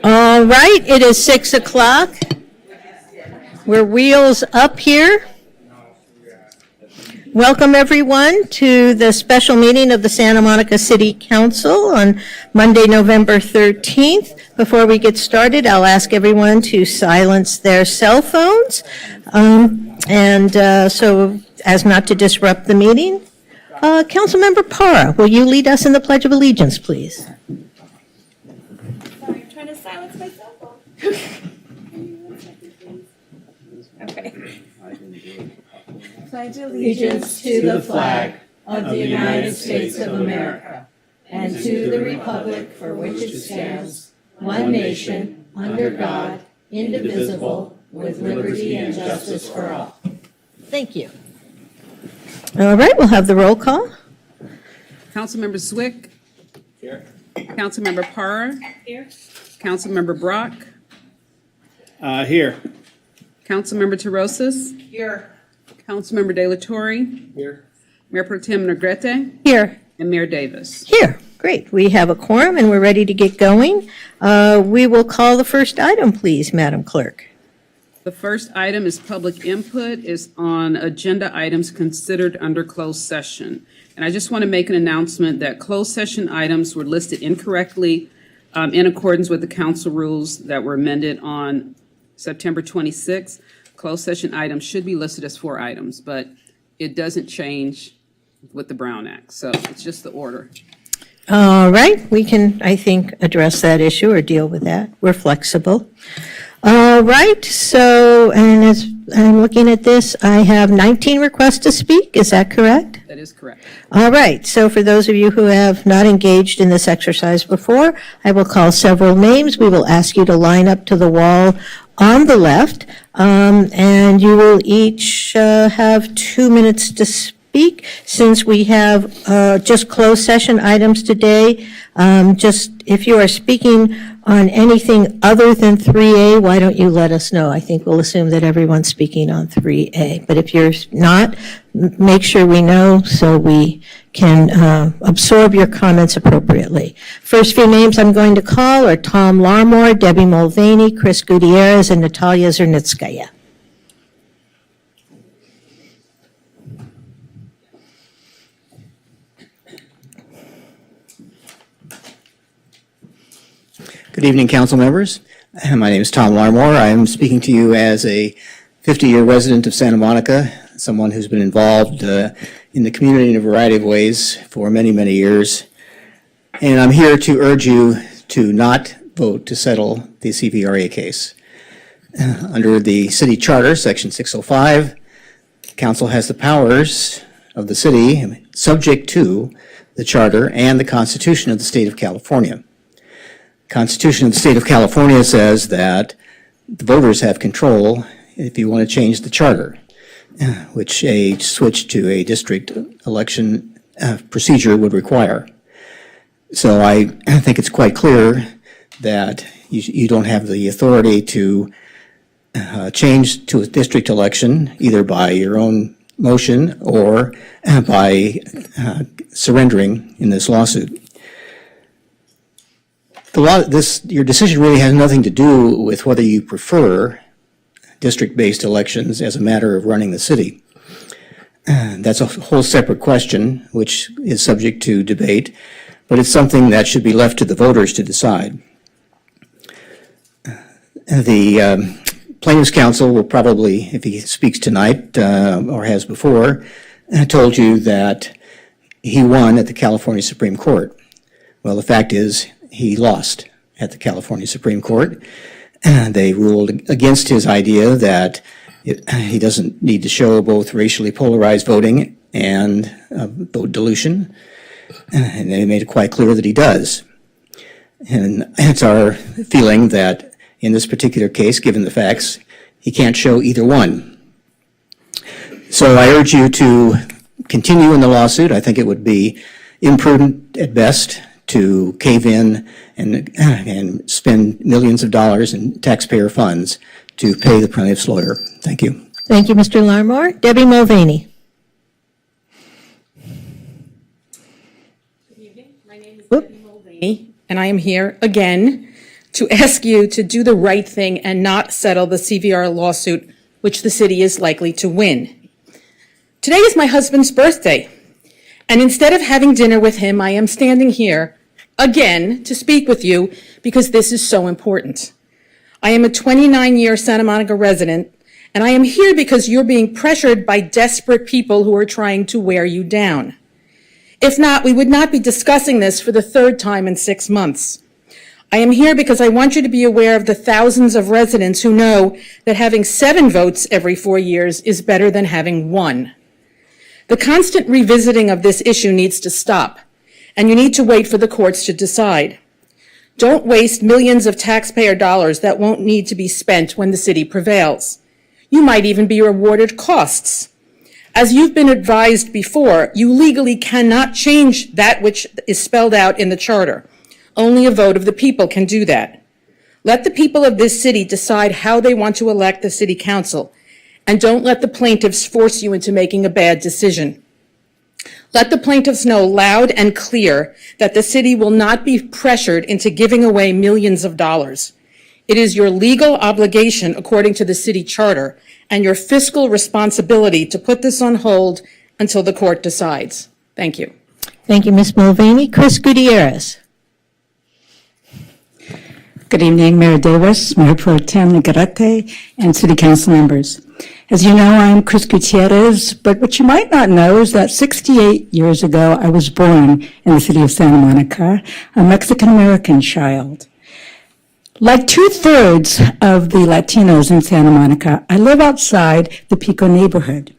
All right, it is 6 o'clock. We're wheels up here. Welcome, everyone, to the special meeting of the Santa Monica City Council on Monday, November 13th. Before we get started, I'll ask everyone to silence their cell phones, so as not to disrupt the meeting. Councilmember Parra, will you lead us in the Pledge of Allegiance, please? Sorry, I'm trying to silence my cell phone. Okay. Pledge Allegiance to the flag of the United States of America and to the republic for which it stands, one nation, under God, indivisible, with liberty and justice for all. Thank you. All right, we'll have the roll call. Councilmember Zwick. Here. Councilmember Parra. Here. Councilmember Brock. Here. Councilmember Terosas. Here. Councilmember De La Torre. Here. Mayor Pro Tem Negrete. Here. And Mayor Davis. Here. Great. We have a quorum and we're ready to get going. We will call the first item, please, Madam Clerk. The first item is public input, is on agenda items considered under closed session. And I just want to make an announcement that closed session items were listed incorrectly in accordance with the council rules that were amended on September 26th. Closed session items should be listed as 4 items, but it doesn't change with the Brown Act. So it's just the order. All right. We can, I think, address that issue or deal with that. We're flexible. All right, so, and as I'm looking at this, I have 19 requests to speak, is that correct? That is correct. All right, so for those of you who have not engaged in this exercise before, I will call several names. We will ask you to line up to the wall on the left, and you will each have 2 minutes to speak. Since we have just closed session items today, just if you are speaking on anything other than 3A, why don't you let us know? I think we'll assume that everyone's speaking on 3A. But if you're not, make sure we know so we can absorb your comments appropriately. First few names I'm going to call are Tom Larmore, Debbie Mulvaney, Chris Gutierrez, and Natalia Zernitskaya. Good evening, council members. My name is Tom Larmore. I am speaking to you as a 50-year resident of Santa Monica, someone who's been involved in the community in a variety of ways for many, many years. And I'm here to urge you to not vote to settle the CVRA case. Under the city charter, section 605, council has the powers of the city subject to the charter and the Constitution of the state of California. Constitution of the state of California says that the voters have control if you want to change the charter, which a switch to a district election procedure would require. So I think it's quite clear that you don't have the authority to change to a district election either by your own motion or by surrendering in this lawsuit. Your decision really has nothing to do with whether you prefer district-based elections as a matter of running the city. That's a whole separate question, which is subject to debate, but it's something that should be left to the voters to decide. The Plaintiffs' Counsel will probably, if he speaks tonight or has before, told you that he won at the California Supreme Court. Well, the fact is, he lost at the California Supreme Court. They ruled against his idea that he doesn't need to show both racially polarized voting and vote dilution. And they made it quite clear that he does. And it's our feeling that in this particular case, given the facts, he can't show either one. So I urge you to continue in the lawsuit. I think it would be imprudent at best to cave in and spend millions of dollars in taxpayer funds to pay the plaintiff's lawyer. Thank you. Thank you, Mr. Larmore. Debbie Mulvaney. Good evening. My name is Debbie Mulvaney, and I am here again to ask you to do the right thing and not settle the CVR lawsuit, which the city is likely to win. Today is my husband's birthday, and instead of having dinner with him, I am standing here again to speak with you because this is so important. I am a 29-year Santa Monica resident, and I am here because you're being pressured by desperate people who are trying to wear you down. If not, we would not be discussing this for the third time in 6 months. I am here because I want you to be aware of the thousands of residents who know that having 7 votes every 4 years is better than having 1. The constant revisiting of this issue needs to stop, and you need to wait for the courts to decide. Don't waste millions of taxpayer dollars that won't need to be spent when the city prevails. You might even be rewarded costs. As you've been advised before, you legally cannot change that which is spelled out in the charter. Only a vote of the people can do that. Let the people of this city decide how they want to elect the city council, and don't let the plaintiffs force you into making a bad decision. Let the plaintiffs know loud and clear that the city will not be pressured into giving away millions of dollars. It is your legal obligation, according to the city charter, and your fiscal responsibility to put this on hold until the court decides. Thank you. Thank you, Ms. Mulvaney. Chris Gutierrez. Good evening, Mayor Davis, Mayor Pro Tem Negrete, and City Council members. As you know, I'm Chris Gutierrez, but what you might not know is that 68 years ago, I was born in the city of Santa Monica, a Mexican-American child. Like 2/3 of the Latinos in Santa Monica, I live outside the Pico neighborhood.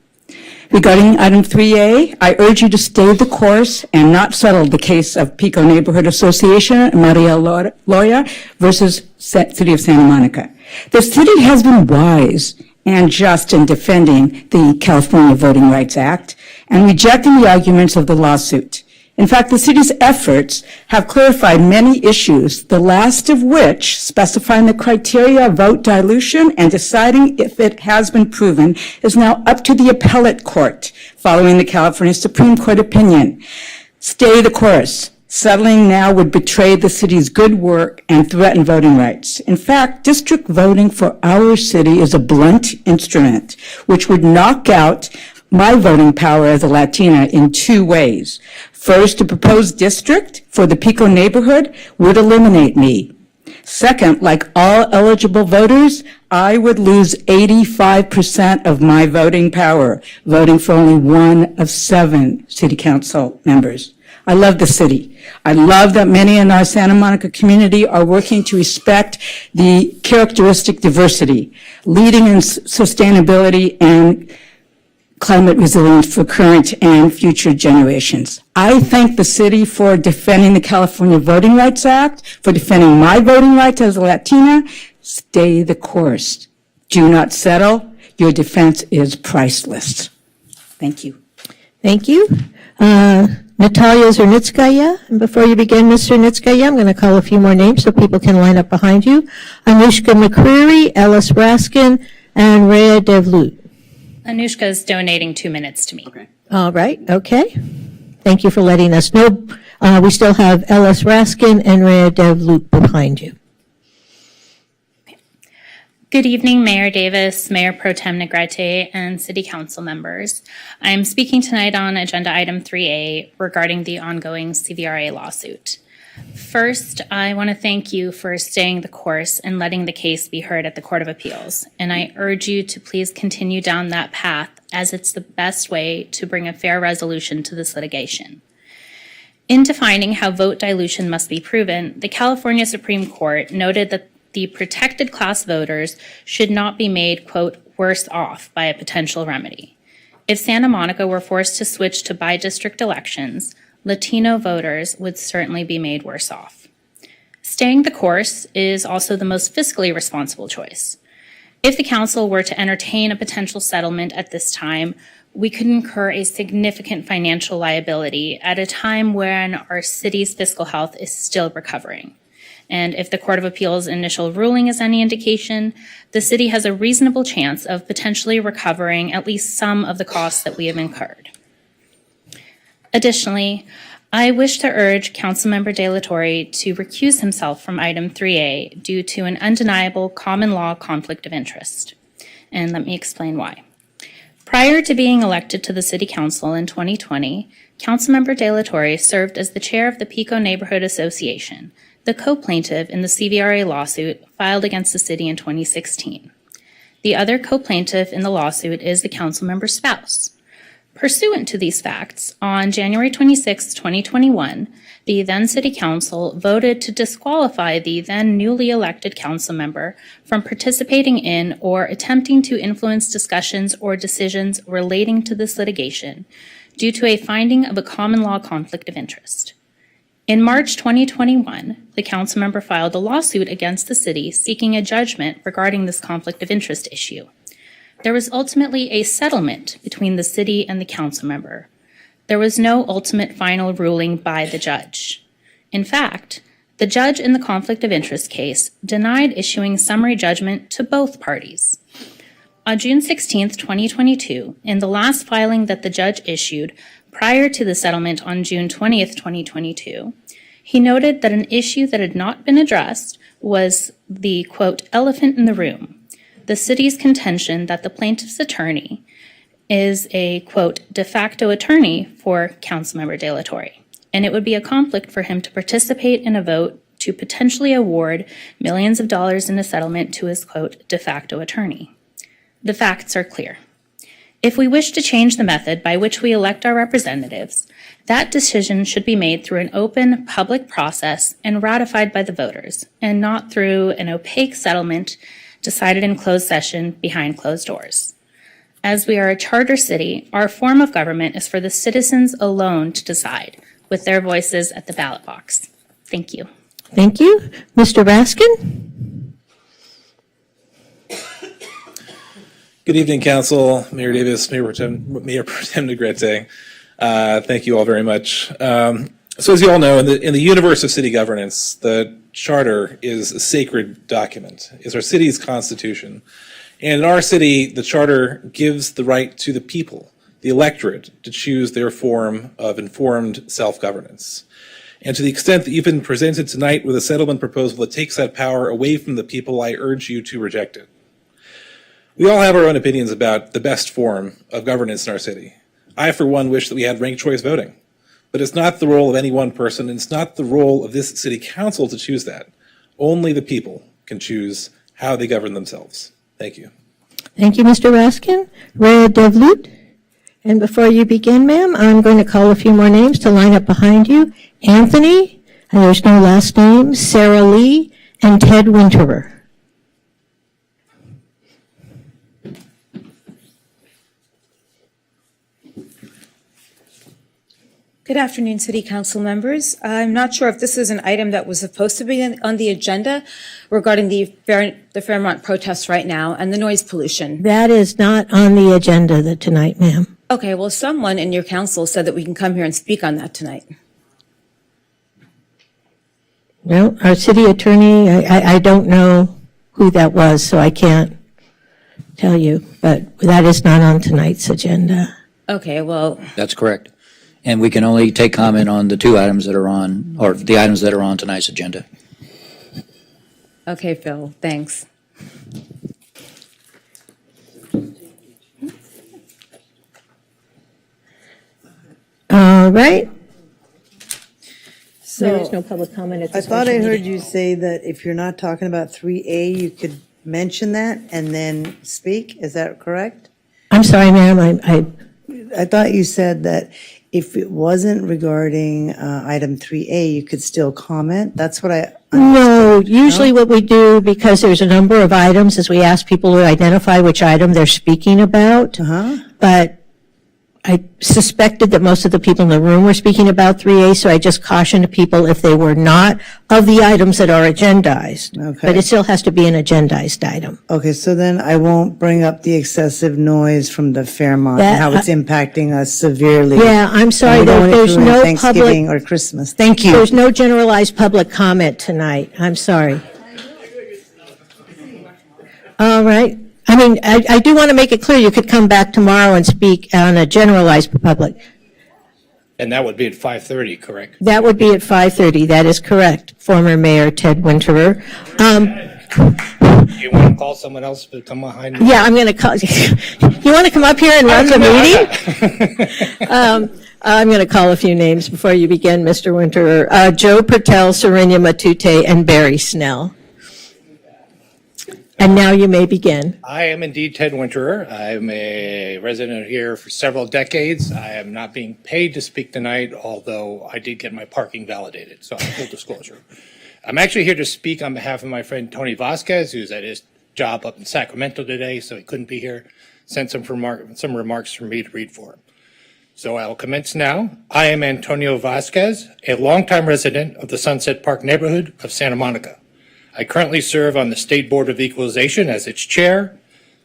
Regarding item 3A, I urge you to stay the course and not settle the case of Pico Neighborhood Association and Maria Loya versus City of Santa Monica. The city has been wise and just in defending the California Voting Rights Act and rejecting the arguments of the lawsuit. In fact, the city's efforts have clarified many issues, the last of which, specifying the criteria of vote dilution and deciding if it has been proven, is now up to the appellate court, following the California Supreme Court opinion. Stay the course. Settling now would betray the city's good work and threaten voting rights. In fact, district voting for our city is a blunt instrument, which would knock out my voting power as a Latina in 2 ways. First, a proposed district for the Pico neighborhood would eliminate me. Second, like all eligible voters, I would lose 85% of my voting power, voting for only 1 of 7 city council members. I love the city. I love that many in our Santa Monica community are working to respect the characteristic diversity, leading in sustainability and climate resilience for current and future generations. I thank the city for defending the California Voting Rights Act, for defending my voting rights as a Latina. Stay the course. Do not settle. Your defense is priceless. Thank you. Thank you. Natalia Zernitskaya. And before you begin, Ms. Zernitskaya, I'm going to call a few more names so people can line up behind you. Anushka McCreary, Ellis Raskin, and Rhea Devlut. Anushka is donating 2 minutes to me. Okay. All right, okay. Thank you for letting us know. We still have Ellis Raskin and Rhea Devlut behind you. Good evening, Mayor Davis, Mayor Pro Tem Negrete, and City Council members. I am speaking tonight on Agenda Item 3A regarding the ongoing CVRA lawsuit. First, I want to thank you for staying the course and letting the case be heard at the Court of Appeals, and I urge you to please continue down that path as it's the best way to bring a fair resolution to this litigation. In defining how vote dilution must be proven, the California Supreme Court noted that the protected class voters should not be made, quote, worse off by a potential remedy. If Santa Monica were forced to switch to by-district elections, Latino voters would certainly be made worse off. Staying the course is also the most fiscally responsible choice. If the council were to entertain a potential settlement at this time, we could incur a significant financial liability at a time when our city's fiscal health is still recovering. And if the Court of Appeals' initial ruling is any indication, the city has a reasonable chance of potentially recovering at least some of the costs that we have incurred. Additionally, I wish to urge Councilmember De La Torre to recuse himself from item 3A due to an undeniable common law conflict of interest. And let me explain why. Prior to being elected to the City Council in 2020, Councilmember De La Torre served as the chair of the Pico Neighborhood Association, the co-plaintiff in the CVRA lawsuit filed against the city in 2016. The other co-plaintiff in the lawsuit is the councilmember's spouse. Pursuant to these facts, on January 26, 2021, the then City Council voted to disqualify the then newly elected council member from participating in or attempting to influence discussions or decisions relating to this litigation due to a finding of a common law conflict of interest. In March 2021, the council member filed a lawsuit against the city seeking a judgment regarding this conflict of interest issue. There was ultimately a settlement between the city and the council member. There was no ultimate final ruling by the judge. In fact, the judge in the conflict of interest case denied issuing summary judgment to both parties. On June 16, 2022, in the last filing that the judge issued prior to the settlement on June 20, 2022, he noted that an issue that had not been addressed was the, quote, elephant in the room, the city's contention that the plaintiff's attorney is a, quote, de facto attorney for Councilmember De La Torre, and it would be a conflict for him to participate in a vote to potentially award millions of dollars in a settlement to his, quote, de facto attorney. The facts are clear. If we wish to change the method by which we elect our representatives, that decision should be made through an open, public process and ratified by the voters, and not through an opaque settlement decided in closed session behind closed doors. As we are a charter city, our form of government is for the citizens alone to decide, with their voices at the ballot box. Thank you. Thank you. Mr. Raskin? Good evening, Council, Mayor Davis, Mayor Pro Tem Negrete. Thank you all very much. So as you all know, in the universe of city governance, the charter is a sacred document. It's our city's constitution. And in our city, the charter gives the right to the people, the electorate, to choose their form of informed self-governance. And to the extent that you've been presented tonight with a settlement proposal that takes that power away from the people, I urge you to reject it. We all have our own opinions about the best form of governance in our city. I, for one, wish that we had ranked choice voting. But it's not the role of any one person, and it's not the role of this city council to choose that. Only the people can choose how they govern themselves. Thank you. Thank you, Mr. Raskin. Rhea Devlut. And before you begin, ma'am, I'm going to call a few more names to line up behind you. Anthony, and there's no last name, Sarah Lee, and Ted Winterer. Good afternoon, City Council members. I'm not sure if this is an item that was supposed to be on the agenda regarding the Fairmont protests right now and the noise pollution. That is not on the agenda tonight, ma'am. Okay, well, someone in your council said that we can come here and speak on that tonight. No, our city attorney, I don't know who that was, so I can't tell you, but that is not on tonight's agenda. Okay, well, That's correct. And we can only take comment on the two items that are on, or the items that are on tonight's agenda. okay, Phil, thanks. All right. There is So no public comment at I this thought I meeting. heard you say that if you're not talking about 3A, you could mention that and then speak. Is that correct? I'm sorry, ma'am, I thought you said that if it wasn't regarding item 3A, you could still comment. That's what I No, usually what we do, because there's a number of items, is we ask people to identify which item they're speaking about. But I suspected that most of the people in the room were speaking about 3A, so I just cautioned people if they were not of the items that are agendized. Okay. But it still has to be an agendized item. Okay, so then I won't bring up the excessive noise from the Fairmont and how it's impacting us severely. Yeah, I'm sorry, And we don't want it there's to ruin no Thanksgiving public, or Christmas. Thank you. there's no generalized public comment tonight. I'm sorry. All right. I mean, I do want to make it clear, you could come back tomorrow and speak on a generalized public. And that would be at 5:30, correct? That would be at 5:30. That is correct, former Mayor Ted Winterer. Do you want to call someone else to come behind me? Yeah, I'm going to call, you want to come up here and run the meeting? I'm going to call a few names before you begin, Mr. Winterer. Joe Patel, Serenia Matute, and Barry Snell. And now you may begin. I am indeed Ted Winterer. I'm a resident here for several decades. I am not being paid to speak tonight, although I did get my parking validated, so full disclosure. I'm actually here to speak on behalf of my friend Tony Vasquez, who's at his job up in Sacramento today, so he couldn't be here. Sent some remarks for me to read for him. So I will commence now. I am Antonio Vasquez, a longtime resident of the Sunset Park neighborhood of Santa Monica. I currently serve on the State Board of Equalization as its chair.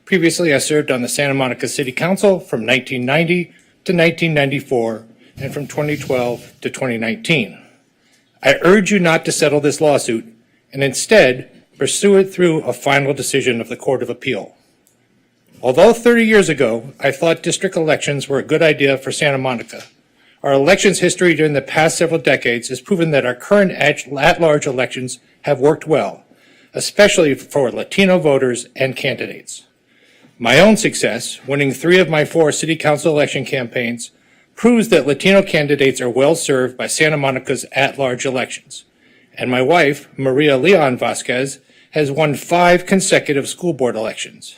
Previously, I served on the Santa Monica City Council from 1990 to 1994 and from 2012 to 2019. I urge you not to settle this lawsuit and instead pursue it through a final decision of the Court of Appeal. Although 30 years ago, I thought district elections were a good idea for Santa Monica, our elections history during the past several decades has proven that our current at-large elections have worked well, especially for Latino voters and candidates. My own success, winning 3 of my 4 city council election campaigns, proves that Latino candidates are well served by Santa Monica's at-large elections. And my wife, Maria Leon Vasquez, has won 5 consecutive school board elections.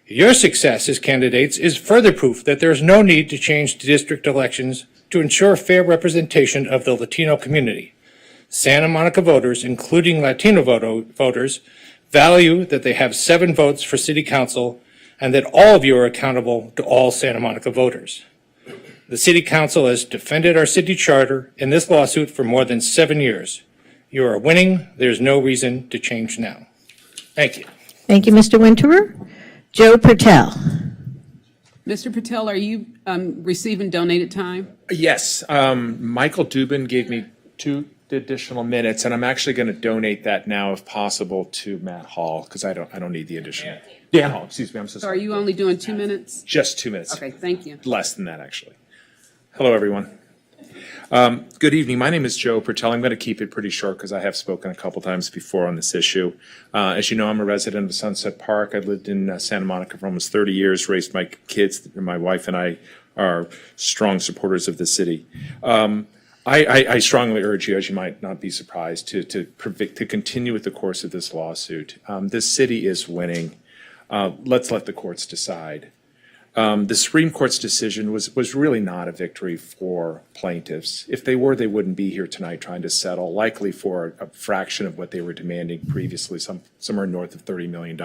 Your success as candidates is further proof that there is no need to change district elections to ensure fair representation of the Latino community. Santa Monica voters, including Latino voters, value that they have 7 votes for city council and that all of you are accountable to all Santa Monica voters. The City Council has defended our city charter in this lawsuit for more than 7 years. You are winning. There's no reason to change now. Thank you. Thank you, Mr. Winterer. Joe Patel. Mr. Patel, are you receiving donated time? Yes, Michael Dubin gave me 2 additional minutes, and I'm actually going to donate that now, if possible, to Matt Hall because I don't need the additional. Dan Hall, excuse me. I'm so So are sorry. you only doing 2 minutes? Just 2 minutes. Okay, thank you. Less than that, actually. Hello, everyone. Good evening. My name is Joe Patel. I'm going to keep it pretty short because I have spoken a couple times before on this issue. As you know, I'm a resident of Sunset Park. I lived in Santa Monica for almost 30 years, raised my kids. My wife and I are strong supporters of the city. I strongly urge you, as you might not be surprised, to continue with the course of this lawsuit. This city is winning. Let's let the courts decide. The Supreme Court's decision was really not a victory for plaintiffs. If they were, they wouldn't be here tonight trying to settle, likely for a fraction of what they were demanding previously, somewhere north of $30 million.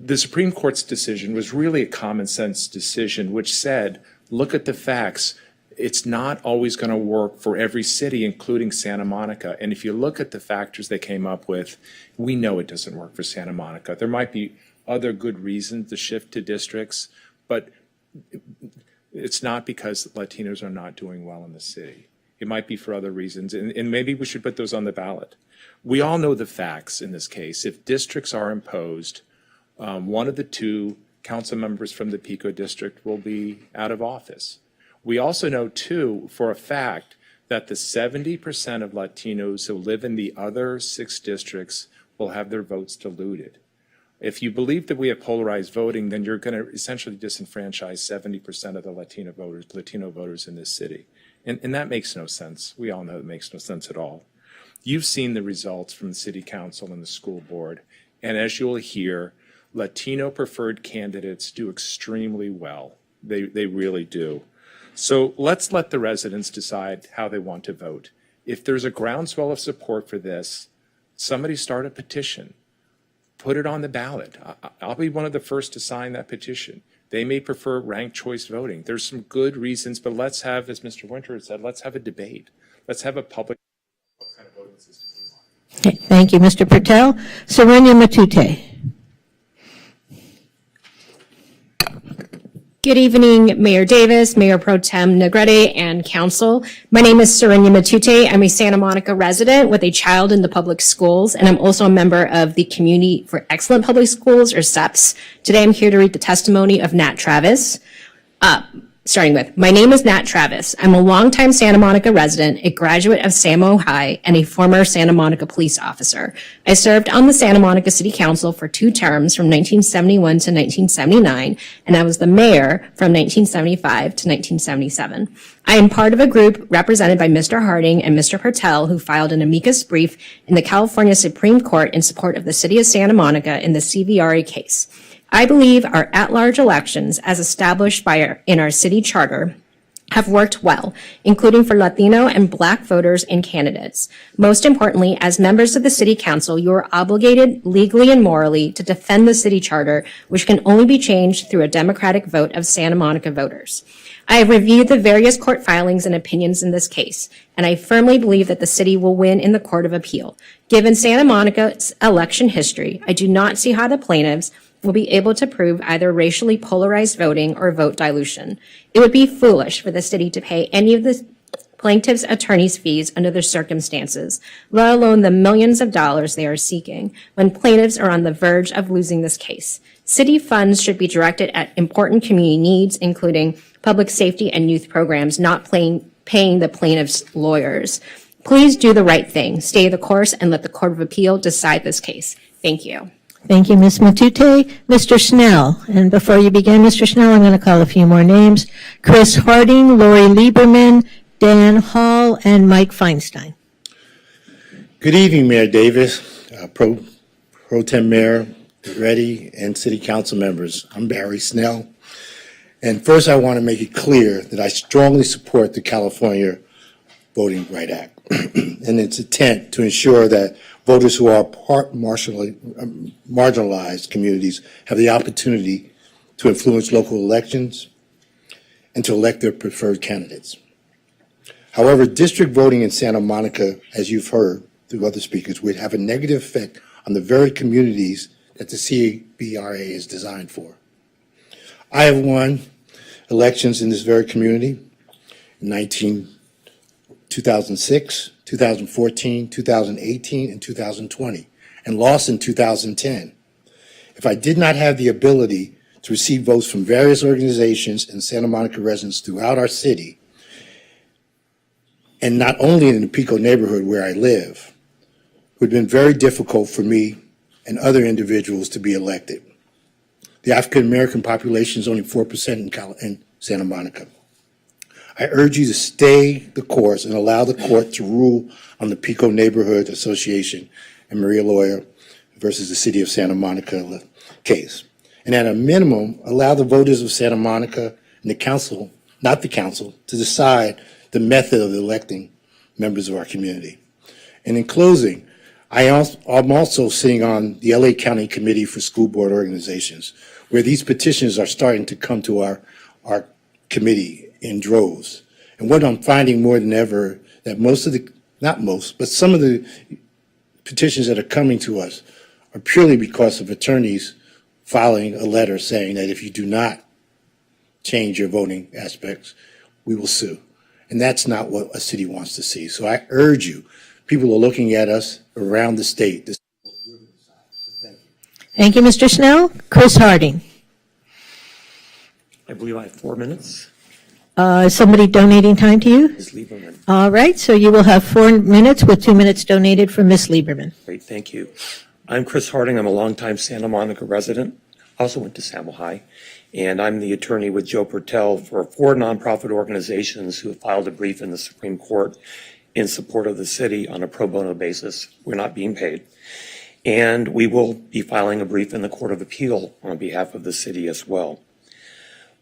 The Supreme Court's decision was really a common sense decision, which said, look at the facts. It's not always going to work for every city, including Santa Monica. And if you look at the factors they came up with, we know it doesn't work for Santa Monica. There might be other good reasons to shift to districts, but it's not because Latinos are not doing well in the city. It might be for other reasons, and maybe we should put those on the ballot. We all know the facts in this case. If districts are imposed, one of the 2 council members from the Pico district will be out of office. We also know, too, for a fact that the 70% of Latinos who live in the other 6 districts will have their votes diluted. If you believe that we have polarized voting, then you're going to essentially disenfranchise 70% of the Latino voters in this city. And that makes no sense. We all know it makes no sense at all. You've seen the results from the city council and the school board. And as you'll hear, Latino preferred candidates do extremely well. They really do. So let's let the residents decide how they want to vote. If there's a groundswell of support for this, somebody start a petition. Put it on the ballot. I'll be one of the first to sign that petition. They may prefer ranked choice voting. There's some good reasons, but let's have, as Mr. Winter said, let's have a debate. Let's have a public. What kind of voting system we want. Okay, thank you, Mr. Patel. Serenia Matute. Good evening, Mayor Davis, Mayor Pro Tem Negrete, and Council. My name is Serenia Matute. I'm a Santa Monica resident with a child in the public schools, and I'm also a member of the Community for Excellent Public Schools, or CEPS. Today, I'm here to read the testimony of Nat Travis. starting with, my name is Nat Travis. I'm a longtime Santa Monica resident, a graduate of Samo High, and a former Santa Monica police officer. I served on the Santa Monica City Council for 2 terms from 1971 to 1979, and I was the mayor from 1975 to 1977. I am part of a group represented by Mr. Harding and Mr. Patel, who filed an amicus brief in the California Supreme Court in support of the city of Santa Monica in the CVRA case. I believe our at-large elections, as established in our city charter, have worked well, including for Latino and Black voters and candidates. Most importantly, as members of the City Council, you are obligated legally and morally to defend the city charter, which can only be changed through a democratic vote of Santa Monica voters. I have reviewed the various court filings and opinions in this case, and I firmly believe that the city will win in the Court of Appeal. Given Santa Monica's election history, I do not see how the plaintiffs will be able to prove either racially polarized voting or vote dilution. It would be foolish for the city to pay any of the plaintiff's attorney's fees under the circumstances, let alone the millions of dollars they are seeking, when plaintiffs are on the verge of losing this case. City funds should be directed at important community needs, including public safety and youth programs, not paying the plaintiff's lawyers. Please do the right thing, stay the course, and let the Court of Appeal decide this case. Thank you. Thank you, Ms. Matute. Mr. Snell, and before you begin, Mr. Snell, I'm going to call a few more names. Chris Harding, Lori Lieberman, Dan Hall, and Mike Feinstein. Good evening, Mayor Davis, Pro Tem Mayor Negrete, and City Council members. I'm Barry Snell. And first, I want to make it clear that I strongly support the California Voting Rights Act and its intent to ensure that voters who are marginalized communities have the opportunity to influence local elections and to elect their preferred candidates. However, district voting in Santa Monica, as you've heard through other speakers, would have a negative effect on the very communities that the CVRA is designed for. I have won elections in this very community in 2006, 2014, 2018, and 2020, and lost in 2010. If I did not have the ability to receive votes from various organizations and Santa Monica residents throughout our city, and not only in the Pico neighborhood where I live, it would have been very difficult for me and other individuals to be elected. The African American population is only 4% in Santa Monica. I urge you to stay the course and allow the court to rule on the Pico Neighborhood Association and Maria Loya versus the City of Santa Monica case. And at a minimum, allow the voters of Santa Monica and the council, not the council, to decide the method of electing members of our community. And in closing, I'm also sitting on the LA County Committee for School Board Organizations, where these petitions are starting to come to our committee in droves. And what I'm finding more than ever, that some of the petitions that are coming to us are purely because of attorneys filing a letter saying that if you do not change your voting aspects, we will sue. And that's not what a city wants to see. So I urge you, people are looking at us around the state. Thank you, Mr. Snell. Chris Harding. I believe I have 4 minutes. Is somebody donating time to you? Ms. Lieberman. All right, so you will have 4 minutes with 2 minutes donated from Ms. Lieberman. Great, thank you. I'm Chris Harding. I'm a longtime Santa Monica resident. Also went to Samo High. And I'm the attorney with Joe Pertel for 4 nonprofit organizations who have filed a brief in the Supreme Court in support of the city on a pro bono basis. We're not being paid. And we will be filing a brief in the Court of Appeal on behalf of the city as well.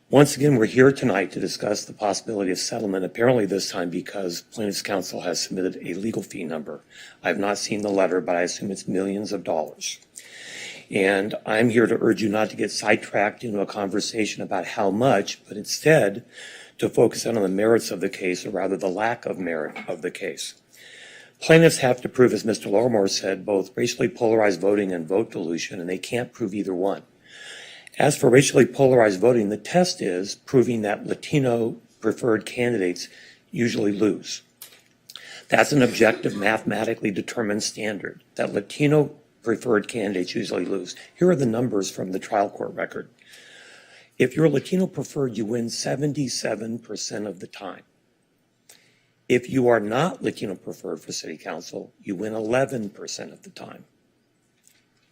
Once again, we're here tonight to discuss the possibility of settlement, apparently this time because Plaintiffs' Counsel has submitted a legal fee number. I've not seen the letter, but I assume it's millions of dollars. And I'm here to urge you not to get sidetracked into a conversation about how much, but instead to focus on the merits of the case, or rather the lack of merit of the case. Plaintiffs have to prove, as Mr. Larmore said, both racially polarized voting and vote dilution, and they can't prove either one. As for racially polarized voting, the test is proving that Latino preferred candidates usually lose. That's an objective, mathematically determined standard, that Latino preferred candidates usually lose. Here are the numbers from the trial court record. If you're Latino preferred, you win 77% of the time. If you are not Latino preferred for city council, you win 11% of the time.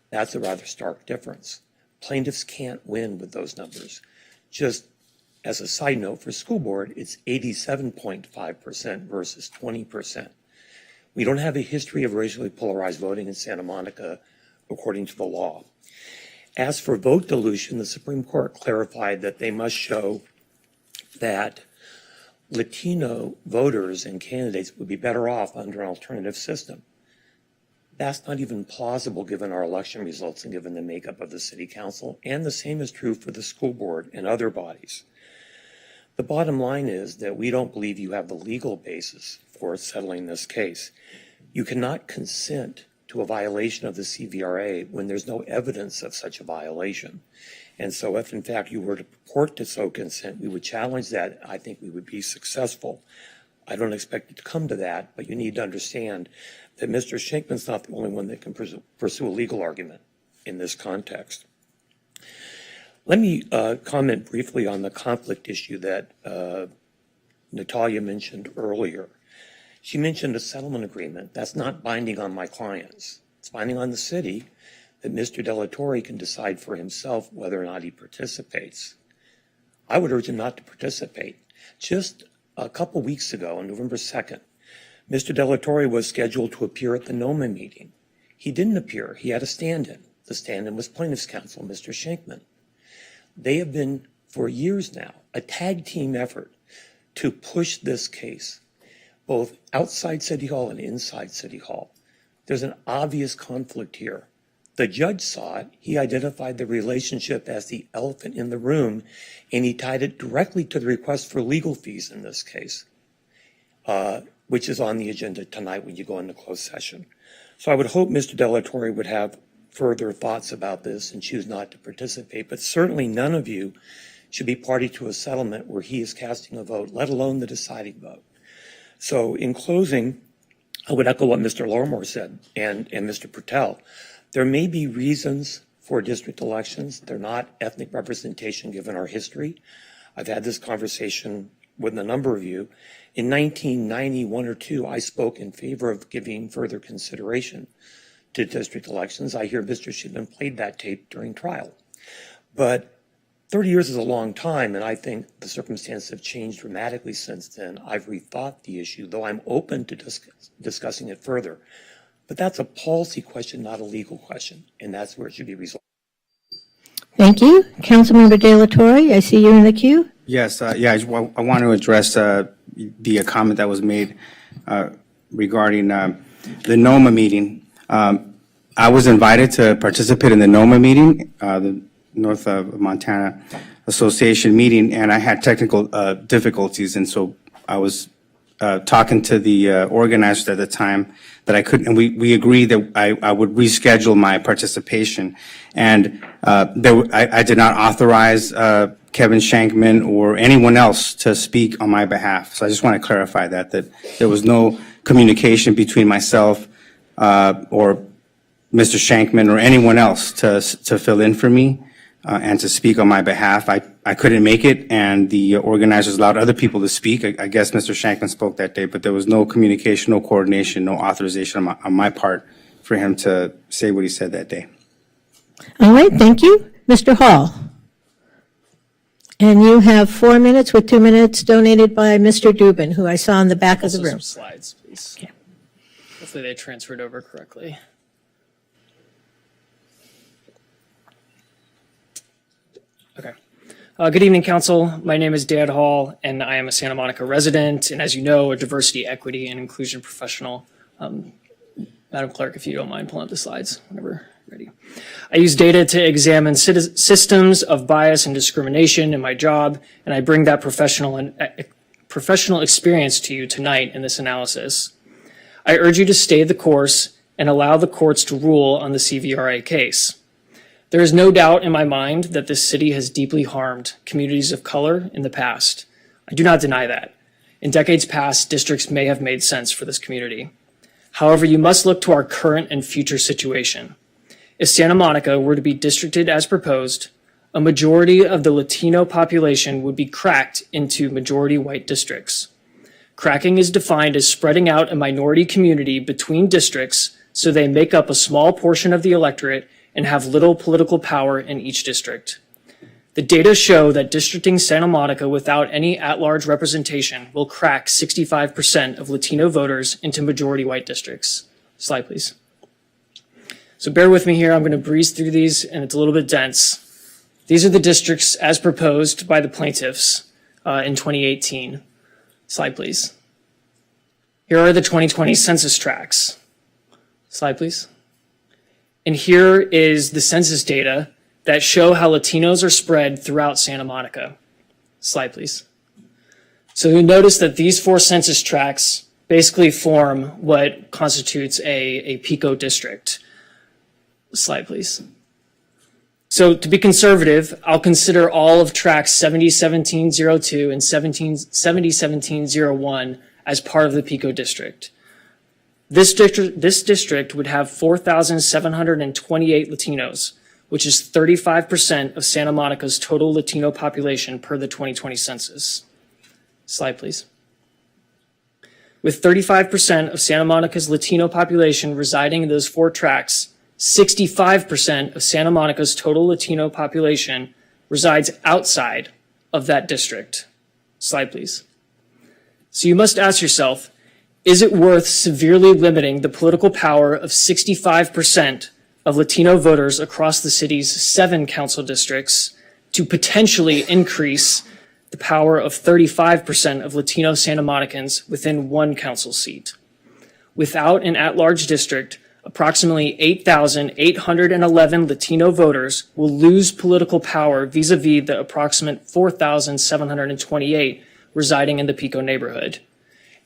That's a rather stark difference. Plaintiffs can't win with those numbers. Just as a side note, for school board, it's 87.5% versus 20%. We don't have a history of racially polarized voting in Santa Monica according to the law. As for vote dilution, the Supreme Court clarified that they must show that Latino voters and candidates would be better off under an alternative system. That's not even plausible given our election results and given the makeup of the city council, and the same is true for the school board and other bodies. The bottom line is that we don't believe you have the legal basis for settling this case. You cannot consent to a violation of the CVRA when there's no evidence of such a violation. And so if in fact you were to purport to so consent, we would challenge that. I think we would be successful. I don't expect it to come to that, but you need to understand that Mr. Shankman's not the only one that can pursue a legal argument in this context. Let me comment briefly on the conflict issue that Natalia mentioned earlier. She mentioned a settlement agreement. That's not binding on my clients. It's binding on the city that Mr. Delatorre can decide for himself whether or not he participates. I would urge him not to participate. Just a couple weeks ago, on November 2nd, Mr. Delatorre was scheduled to appear at the NOMA meeting. He didn't appear. He had a stand-in. The stand-in was plaintiff's counsel, Mr. Shankman. They have been, for years now, a tag team effort to push this case, both outside City Hall and inside City Hall. There's an obvious conflict here. The judge saw it. He identified the relationship as the elephant in the room, and he tied it directly to the request for legal fees in this case, which is on the agenda tonight when you go into closed session. So I would hope Mr. Delatorre would have further thoughts about this and choose not to participate, but certainly none of you should be party to a settlement where he is casting a vote, let alone the deciding vote. So in closing, I would echo what Mr. Larmore said and Mr. Pertel. There may be reasons for district elections. They're not ethnic representation given our history. I've had this conversation with a number of you. In 1991 or two, I spoke in favor of giving further consideration to district elections. I hear Mr. Shipman played that tape during trial. But 30 years is a long time, and I think the circumstances have changed dramatically since then. I've rethought the issue, though I'm open to discussing it further. But that's a policy question, not a legal question, and that's where it should be resolved. Thank you. Councilmember De La Torre, I see you in the queue. Yes, I want to address the comment that was made regarding the NOMA meeting. I was invited to participate in the NOMA meeting, the North Montana Association meeting, and I had technical difficulties, and so I was talking to the organizers at the time that I couldn't, and we agreed that I would reschedule my participation, and I did not authorize Kevin Shankman or anyone else to speak on my behalf. So I just want to clarify that there was no communication between myself or Mr. Shankman or anyone else to fill in for me and to speak on my behalf. I couldn't make it, and the organizers allowed other people to speak. I guess Mr. Shankman spoke that day, but there was no communication, no coordination, no authorization on my part for him to say what he said that day. All right, thank you. Mr. Hall. And you have 4 minutes with 2 minutes donated by Mr. Dubin, who I saw in the back of the room. Some slides, please. Okay. Hopefully they transferred over correctly. Okay. Good evening, Council. My name is Dan Hall, and I am a Santa Monica resident, and as you know, a diversity, equity, and inclusion professional. Madam Clerk, if you don't mind pulling up the slides whenever you're ready. I use data to examine systems of bias and discrimination in my job, and I bring that professional experience to you tonight in this analysis. I urge you to stay the course and allow the courts to rule on the CVRA case. There is no doubt in my mind that this city has deeply harmed communities of color in the past. I do not deny that. In decades past, districts may have made sense for this community. However, you must look to our current and future situation. If Santa Monica were to be districted as proposed, a majority of the Latino population would be cracked into majority white districts. Cracking is defined as spreading out a minority community between districts so they make up a small portion of the electorate and have little political power in each district. The data show that districting Santa Monica without any at-large representation will crack 65% of Latino voters into majority white districts. Slide, please. So bear with me here. I'm going to breeze through these, and it's a little bit dense. These are the districts as proposed by the plaintiffs in 2018. Slide, please. Here are the 2020 census tracts. Slide, please. And here is the census data that show how Latinos are spread throughout Santa Monica. Slide, please. So you'll notice that these 4 census tracts basically form what constitutes a PICO district. Slide, please. So to be conservative, I'll consider all of tracts 701702 and 701701 as part of the PICO district. This district would have 4,728 Latinos, which is 35% of Santa Monica's total Latino population per the 2020 census. Slide, please. With 35% of Santa Monica's Latino population residing in those 4 tracts, 65% of Santa Monica's total Latino population resides outside of that district. Slide, please. So you must ask yourself, is it worth severely limiting the political power of 65% of Latino voters across the city's 7 council districts to potentially increase the power of 35% of Latino Santa Monicans within 1 council seat? Without an at-large district, approximately 8,811 Latino voters will lose political power vis-a-vis the approximate 4,728 residing in the PICO neighborhood.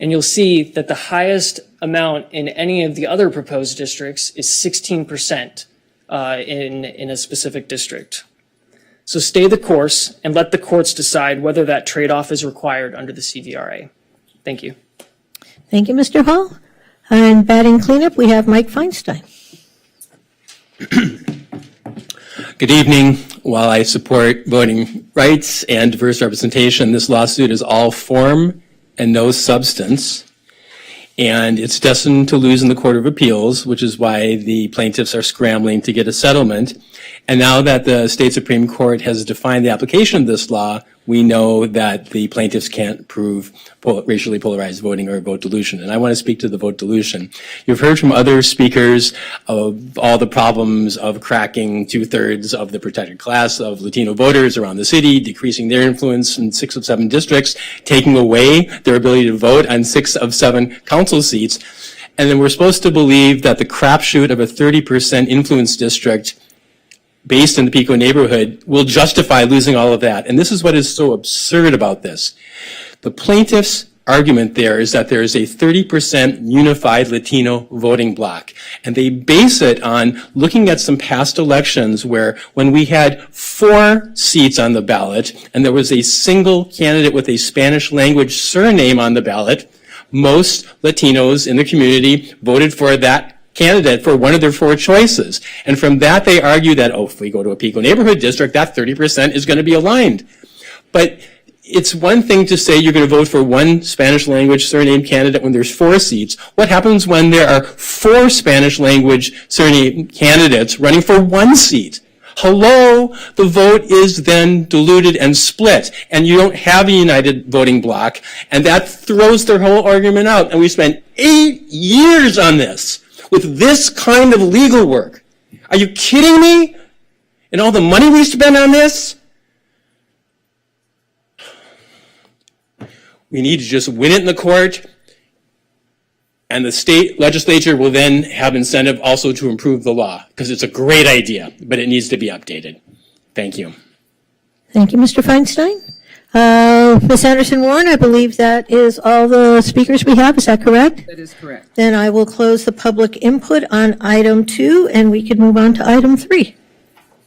And you'll see that the highest amount in any of the other proposed districts is 16% in a specific district. So stay the course and let the courts decide whether that trade-off is required under the CVRA. Thank you. Thank you, Mr. Hall. And batting cleanup, we have Mike Feinstein. Good evening. While I support voting rights and diverse representation, this lawsuit is all form and no substance. And it's destined to lose in the Court of Appeals, which is why the plaintiffs are scrambling to get a settlement. And now that the state Supreme Court has defined the application of this law, we know that the plaintiffs can't prove racially polarized voting or vote dilution. And I want to speak to the vote dilution. You've heard from other speakers of all the problems of cracking 2/3 of the protected class of Latino voters around the city, decreasing their influence in 6 of 7 districts, taking away their ability to vote on 6 of 7 council seats. And then we're supposed to believe that the crapshoot of a 30% influence district based in the PICO neighborhood will justify losing all of that. And this is what is so absurd about this. The plaintiff's argument there is that there is a 30% unified Latino voting bloc. And they base it on looking at some past elections where when we had 4 seats on the ballot and there was a single candidate with a Spanish language surname on the ballot, most Latinos in the community voted for that candidate for one of their 4 choices. And from that, they argue that, oh, if we go to a PICO neighborhood district, that 30% is going to be aligned. But it's one thing to say you're going to vote for one Spanish language surname candidate when there's 4 seats. What happens when there are 4 Spanish language surname candidates running for 1 seat? Hello, the vote is then diluted and split, and you don't have a united voting bloc, and that throws their whole argument out. And we spent 8 years on this with this kind of legal work. Are you kidding me? And all the money we spent on this? We need to just win it in the court, and the state legislature will then have incentive also to improve the law, because it's a great idea, but it needs to be updated. Thank you. Thank you, Mr. Feinstein. Ms. Anderson-Warren, I believe that is all the speakers we have. Is that correct? That is correct. Then I will close the public input on item 2, and we can move on to item 3.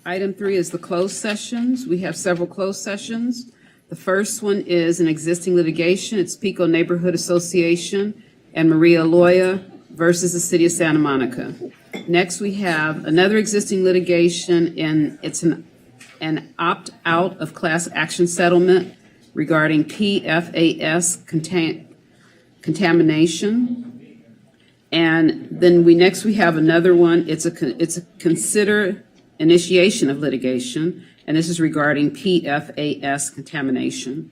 Item 3 is the closed sessions. We have several closed sessions. The first one is an existing litigation. It's PICO Neighborhood Association and Maria Loya versus the City of Santa Monica. Next, we have another existing litigation, and it's an and opt out of class action settlement regarding PFAS contamination. And then we have another one. It's a consider initiation of litigation, and this is regarding PFAS contamination.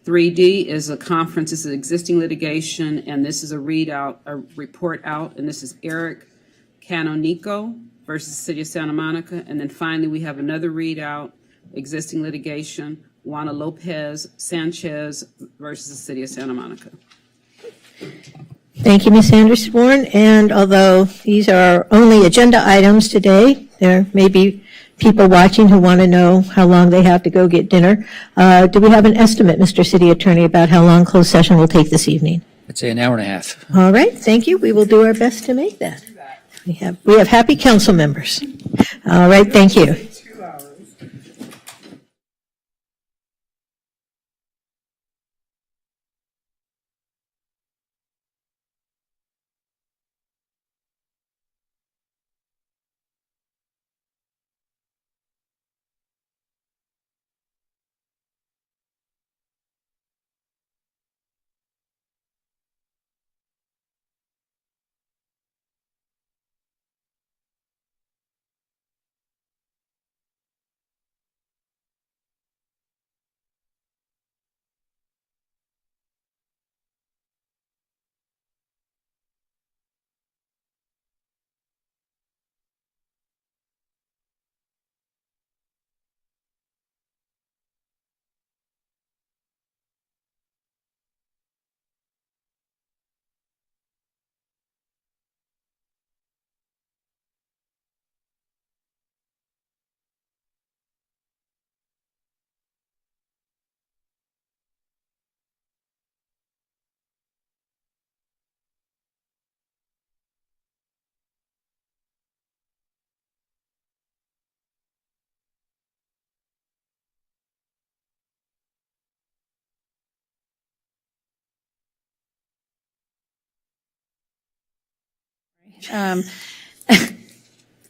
3D is a conference. This is existing litigation, and this is a report out, and this is Eric Canonico versus City of Santa Monica. And then finally, we have another readout, existing litigation, Juana Lopez Sanchez versus the City of Santa Monica. Thank you, Ms. Anderson. And although these are only agenda items today, there may be people watching who want to know how long they have to go get dinner. Do we have an estimate, Mr. City Attorney, about how long closed session will take this evening? I'd say an hour and a half. All right, thank you. We will do our best to make that. We have happy council members. All right, thank you.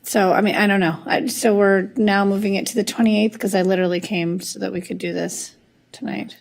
So, I mean, I don't know. So we're now moving it to the 28th because I literally came so that we could do this tonight.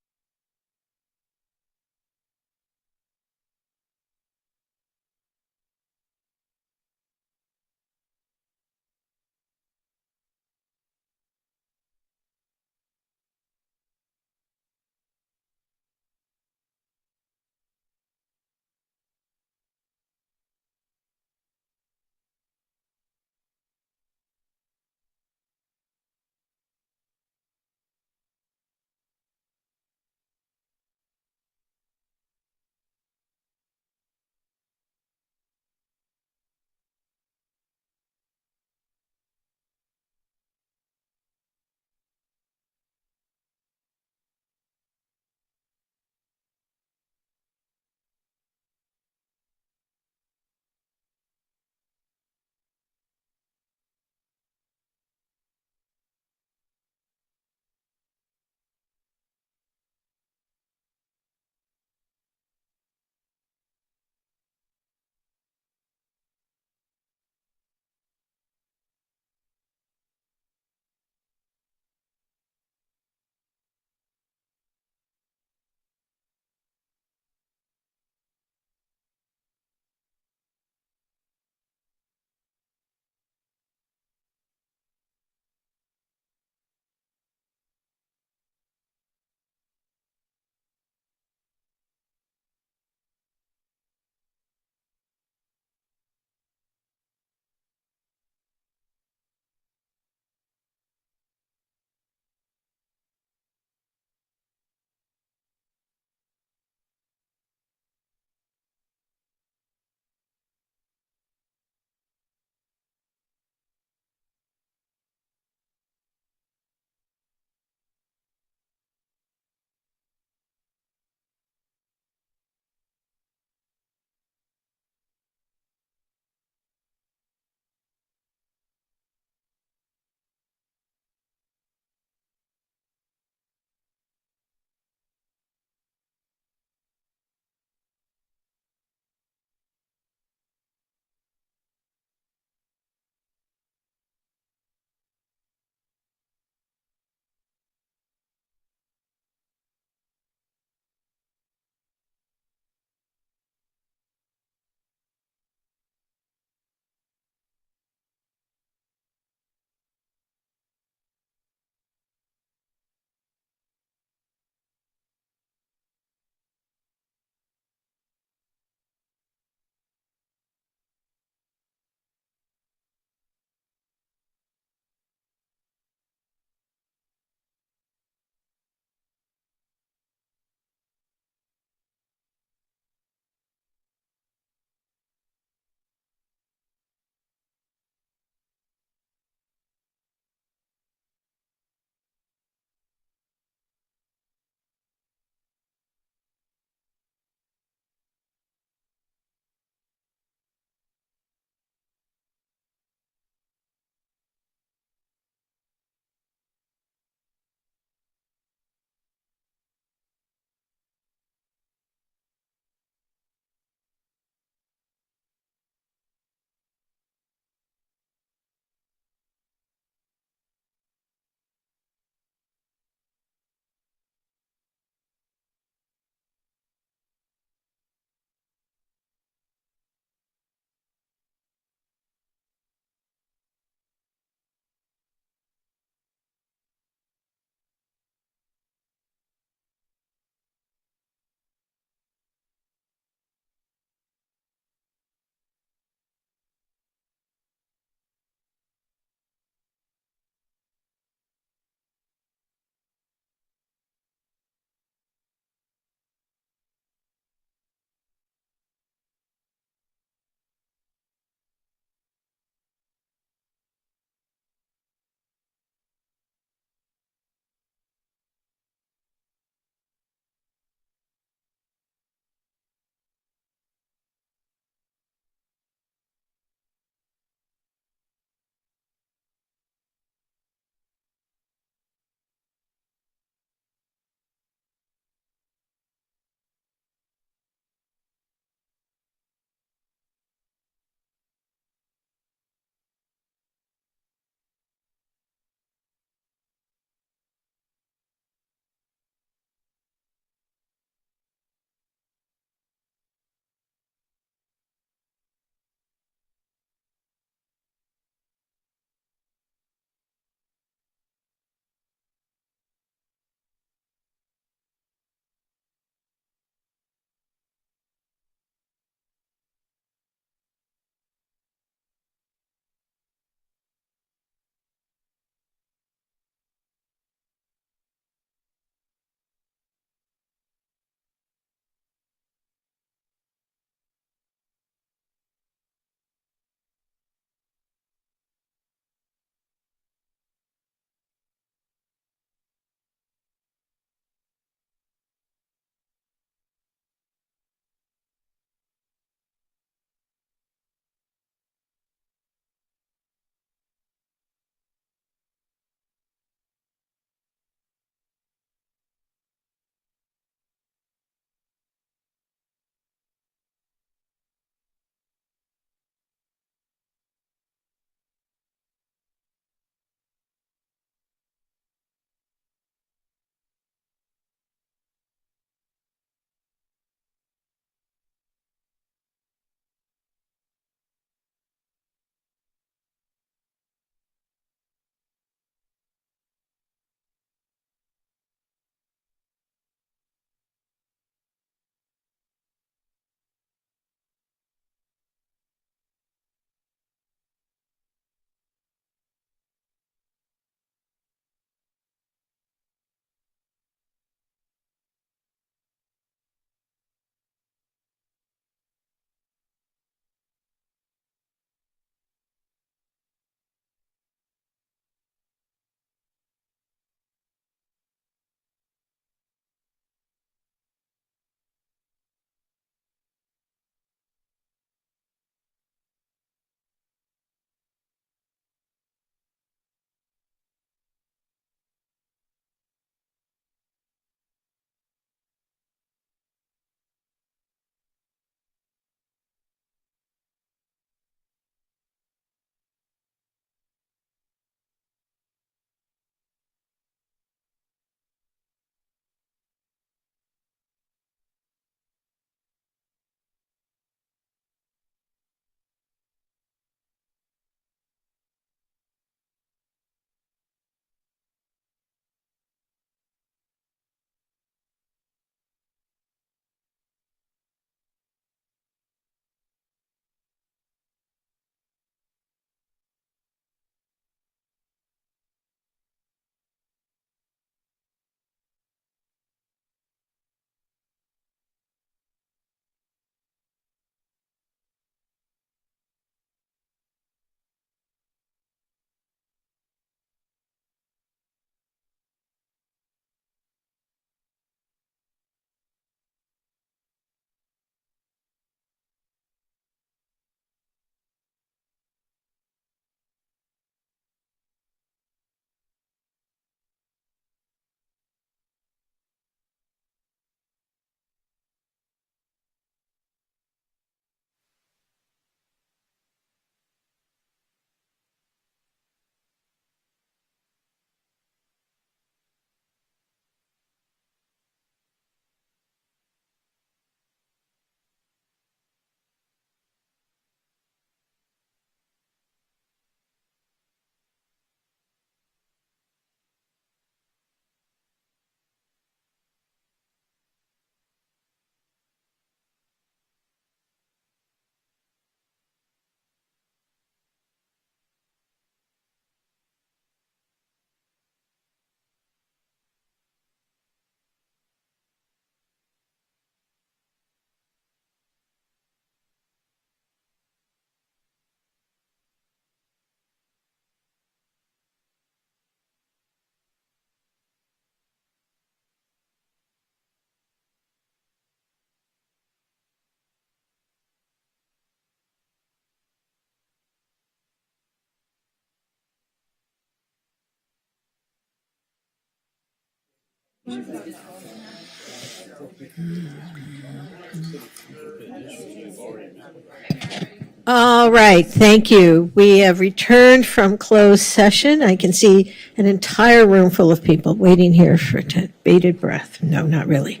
All right, thank you. We have returned from closed session. I can see an entire room full of people waiting here for bated breath. No, not really.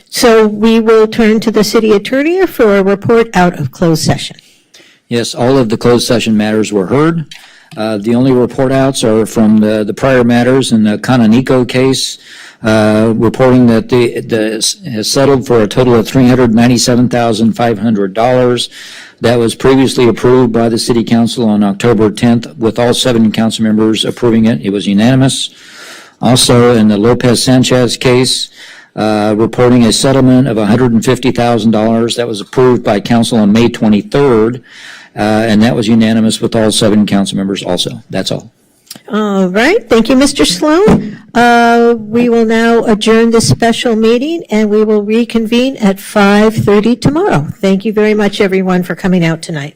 So we will turn to the city attorney for a report out of closed session. Yes, all of the closed session matters were heard. The only report outs are from the prior matters in the Canonico case, reporting that has settled for a total of $397,500. That was previously approved by the city council on October 10th, with all 7 council members approving it. It was unanimous. Also, in the Lopez Sanchez case, reporting a settlement of $150,000 that was approved by council on May 23rd, and that was unanimous with all 7 council members also. That's all. All right, thank you, Mr. Sloan. We will now adjourn this special meeting, and we will reconvene at 5:30 tomorrow. Thank you very much, everyone, for coming out tonight.